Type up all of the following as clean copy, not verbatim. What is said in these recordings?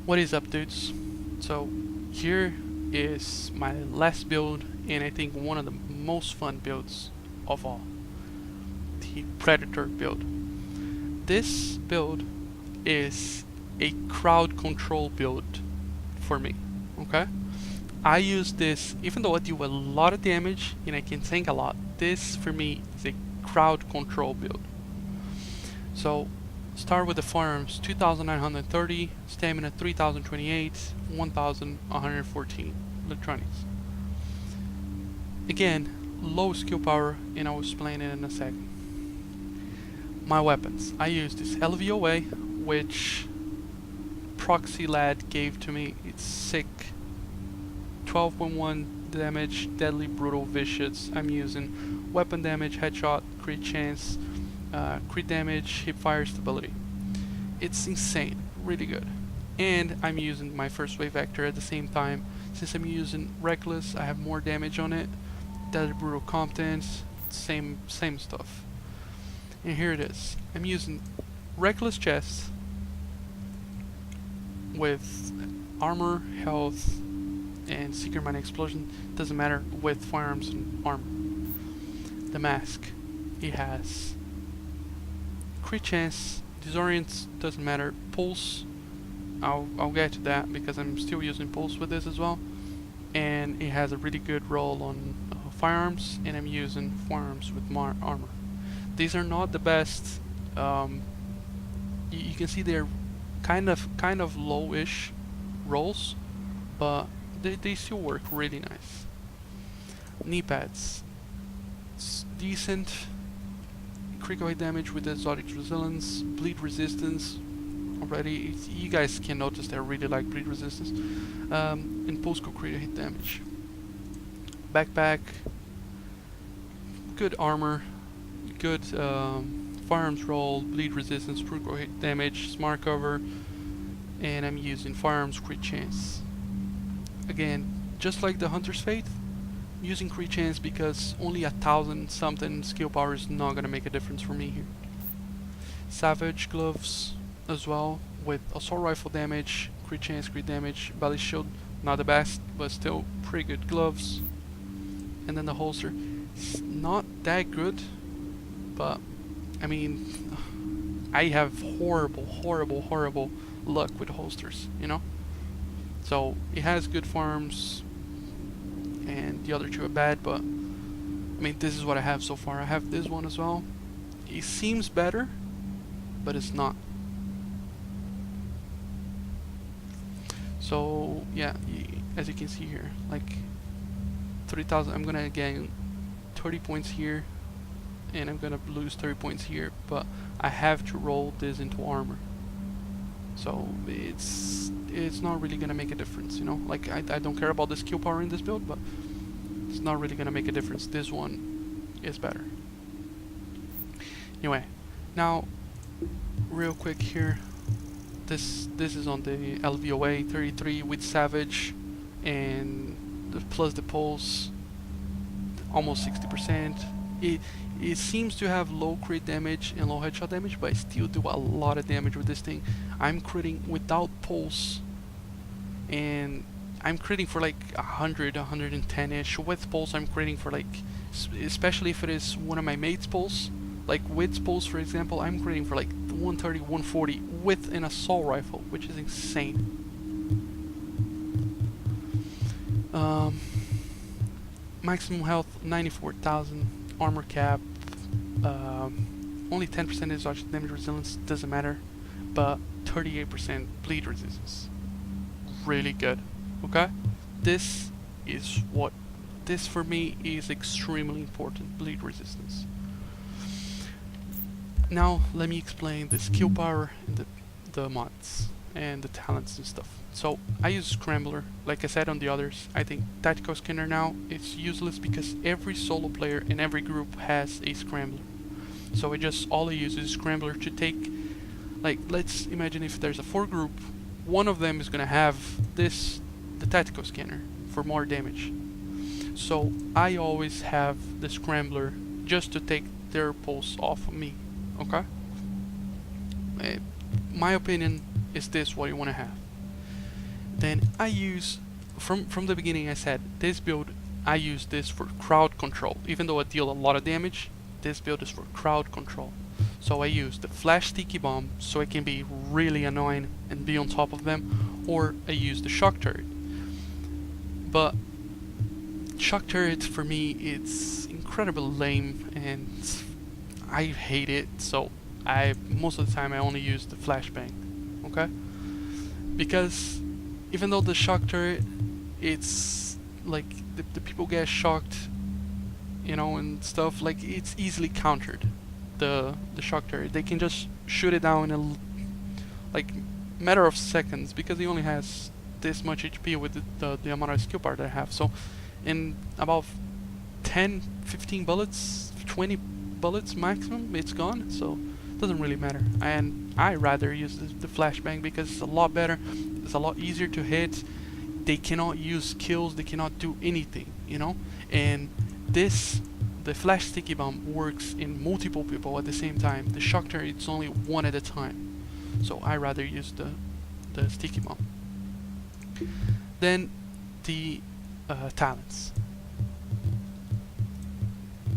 What is up, dudes? So here is my last build, and I think one of the most fun builds of all, the Predator build. This build is a crowd control build for me, okay? I use this, even though I do a lot of damage and I can tank a lot, this for me is a crowd control build. So start with the firearms: 2,930, stamina 3,028, 1,114 electronics. Again, low skill power, and I will explain it in a second. My weapons: I use this LVOA, which Proxy Lad gave to me. It's sick. 12.1 damage, deadly, brutal, vicious. I'm using weapon damage, headshot, crit chance, crit damage, hipfire, stability. It's insane, really good. And I'm using my first wave vector at the same time. Since I'm using reckless, I have more damage on it. Deadly, brutal, competence, same stuff. And here it is. I'm using reckless chest with armor, health, and secret mine explosion. Doesn't matter, with firearms and armor. The mask, it has crit chance, disorient, doesn't matter. Pulse, I'll get to that because I'm still using pulse with this as well. And it has a really good roll on firearms, and I'm using firearms with armor. These are not the best. You can see they're kind of low-ish rolls, but they still work really nice. Knee pads, it's decent. Critical hit damage with exotic resilience, bleed resistance. Already, you guys can notice that I really like bleed resistance. And post-go critical hit damage. Backpack, good armor, good firearms roll, bleed resistance, critical hit damage, smart cover, and I'm using firearms crit chance. Again, just like the Hunter's Fate, I'm using crit chance because only 1,000 something skill power is not gonna make a difference for me here. Savage gloves as well, with assault rifle damage, crit chance, crit damage, belly shield, not the best, but still pretty good gloves. And then the holster, it's not that good, but I mean, I have horrible luck with holsters, you know? So it has good farms, and the other two are bad, but I mean, this is what I have so far. I have this one as well. It seems better, but it's not. So yeah, as you can see here, like 3,000, I'm gonna gain 30 points here, and I'm gonna lose 30 points here, but I have to roll this into armor. So it's not really gonna make a difference, you know? Like, I don't care about the skill power in this build, but it's not really gonna make a difference. This one is better. Anyway, now real quick here, this is on the LVOA 33 with Savage, and plus the pulse, almost 60%. It seems to have low crit damage and low headshot damage, but I still do a lot of damage with this thing. I'm critting without pulse, and I'm critting for like 100, 110-ish. With pulse, I'm critting for like, especially if it is one of my mates' pulse, like with pulse, for example, I'm critting for like 130, 140 with an assault rifle, which is insane. Maximum health 94,000, armor cap, only 10% exotic damage resilience, doesn't matter, but 38% bleed resistance. Really good. Okay? This for me is extremely important, bleed resistance. Now let me explain the skill power and the mods and the talents and stuff. So I use Scrambler, like I said on the others. I think Tactical Scanner now is useless because every solo player in every group has a Scrambler. So all I use is Scrambler to take, like, let's imagine if there's a 4 group, one of them is gonna have the Tactical Scanner for more damage. So I always have the Scrambler just to take their pulse off of me, okay? My opinion is this what you wanna have. Then I use, from the beginning I said, this build, I use this for crowd control. Even though I deal a lot of damage, this build is for crowd control. So I use the flash sticky bomb so I can be really annoying and be on top of them, or I use the shock turret. But shock turret for me, it's incredibly lame and I hate it, so most of the time I only use the flashbang, okay? Because even though the shock turret, it's like the people get shocked, you know, and stuff, like it's easily countered. The shock turret, they can just shoot it down in a like matter of seconds because he only has this much HP with the amount of skill bar that I have. So in about 10, 15 bullets, 20 bullets maximum, it's gone. So it doesn't really matter. And I rather use the flashbang because it's a lot better. It's a lot easier to hit. They cannot use kills. They cannot do anything, you know. And the flash sticky bomb works in multiple people at the same time. The shock turret, it's only one at a time. So I rather use the sticky bomb. Then the talents.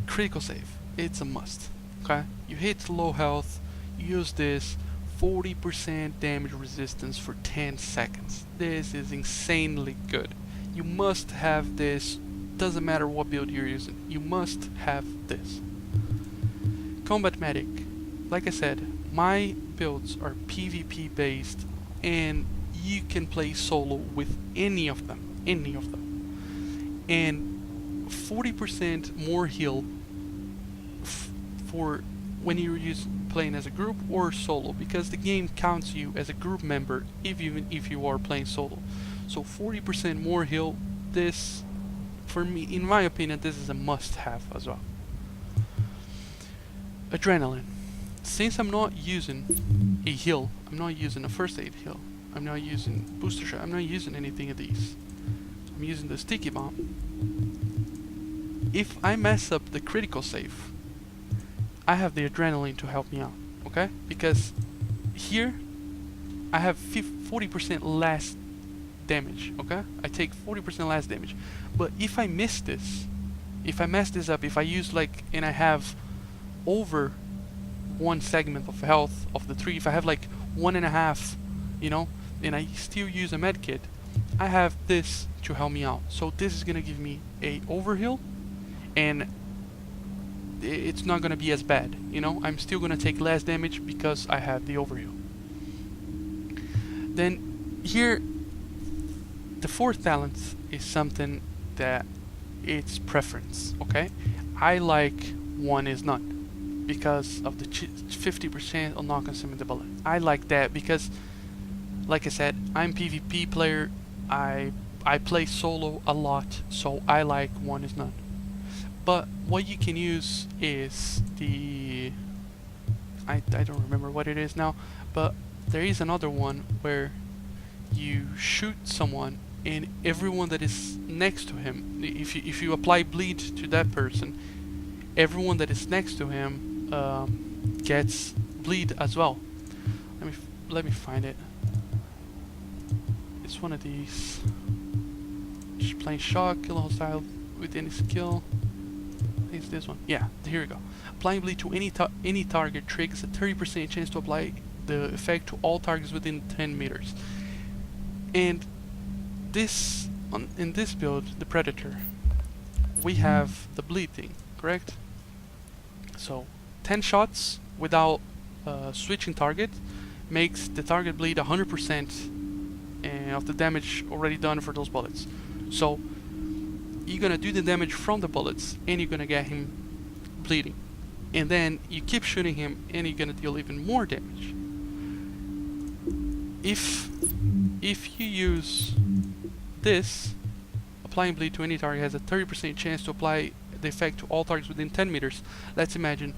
Critical save, it's a must. Okay, you hit low health, you use this 40% damage resistance for 10 seconds. This is insanely good. You must have this. Doesn't matter what build you're using, you must have this. Combat medic, like I said, my builds are PvP based and you can play solo with any of them. And 40% more heal for when you're playing as a group or solo, because the game counts you as a group member even if you are playing solo. So 40% more heal, this, for me, in my opinion, this is a must-have as well. Adrenaline. Since I'm not using a heal, I'm not using a first aid heal, I'm not using booster shot, I'm not using anything of these. I'm using the sticky bomb. If I mess up the critical save, I have the adrenaline to help me out, okay? Because here, I have 40% less damage, okay? I take 40% less damage. But if I miss this, if I mess this up, if I use like, and I have over one segment of health of the 3, if I have like 1.5, you know, and I still use a med kit, I have this to help me out. So this is gonna give me a overheal, and it's not gonna be as bad, you know. I'm still gonna take less damage because I have the overheal. Then here, the fourth talent is something that it's preference, okay? I like one is none because of the 50% on knock and summon the bullet. I like that because, like I said, I'm PvP player. I play solo a lot, so I like one is none. But what you can use is the I don't remember what it is now, but there is another one where you shoot someone and everyone that is next to him, if you apply bleed to that person, everyone that is next to him gets bleed as well. Let me find it. It's one of these. Just playing shock, kill a hostile with any skill. It's this one. Yeah, here we go. Applying bleed to any target triggers a 30% chance to apply the effect to all targets within 10 meters. And this, in this build, the Predator, we have the bleed thing, correct? So 10 shots without switching target makes the target bleed 100% of the damage already done for those bullets. So you're gonna do the damage from the bullets and you're gonna get him bleeding, and then you keep shooting him and you're gonna deal even more damage. If you use this, applying bleed to any target has a 30% chance to apply the effect to all targets within 10 meters. Let's imagine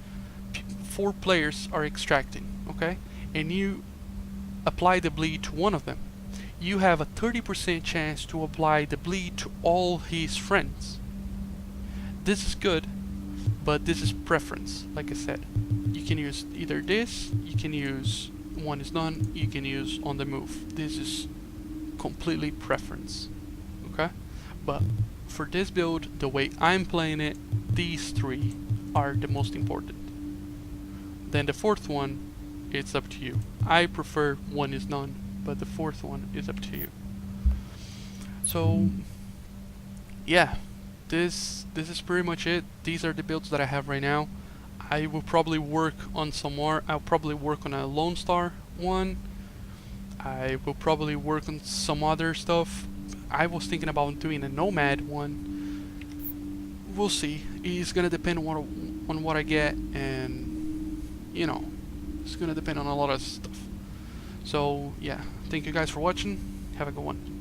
4 players are extracting, okay? And you apply the bleed to one of them. You have a 30% chance to apply the bleed to all his friends. This is good, but this is preference, like I said. You can use either this, you can use one is none, you can use on the move. This is completely preference, okay? But for this build, the way I'm playing it, these three are the most important. Then the fourth one, it's up to you. I prefer one is none, but the fourth one is up to you. So yeah, this is pretty much it. These are the builds that I have right now. I will probably work on some more. I'll probably work on a Lone Star one. I will probably work on some other stuff. I was thinking about doing a Nomad one. We'll see. It's gonna depend on what I get, and you know, it's gonna depend on a lot of stuff. So yeah, thank you guys for watching. Have a good one.